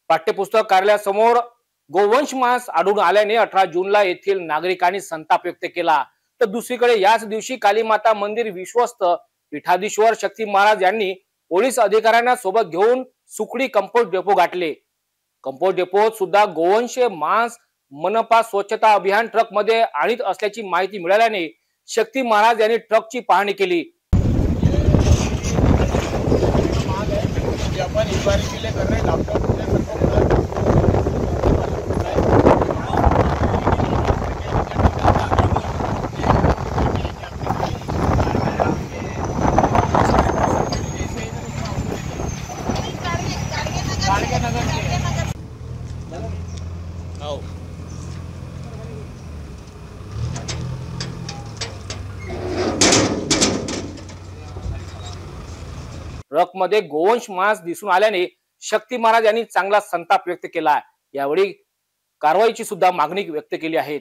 पाठ्यपुस्तक कार्यालयासमोर गोवंश मांस आढळून आल्याने 18 जूनला येथील नागरिकांनी संताप व्यक्त केला। तर दुसरीकडे याच दिवशी कालीमाता मंदिर विश्वस्त पीठाधीश्वर शक्ती महाराज यांनी पोलीस अधिकाऱ्यांना सोबत घेऊन सुकडी कंपोस्ट डेपो गाठले। कंपोस्ट डेपोत सुद्धा गोवंश मांस मनपा स्वच्छता अभियान ट्रक मध्ये आणीत असल्याची माहिती मिळाल्याने शक्ती महाराज यांनी ट्रकची पाहणी केली। ट्रक मध्ये गोवंश मांस दिसून आल्याने शक्ती महाराज यांनी चांगला संताप व्यक्त केला। यावेळी कारवाईची सुद्धा मागणी व्यक्त केली आहे।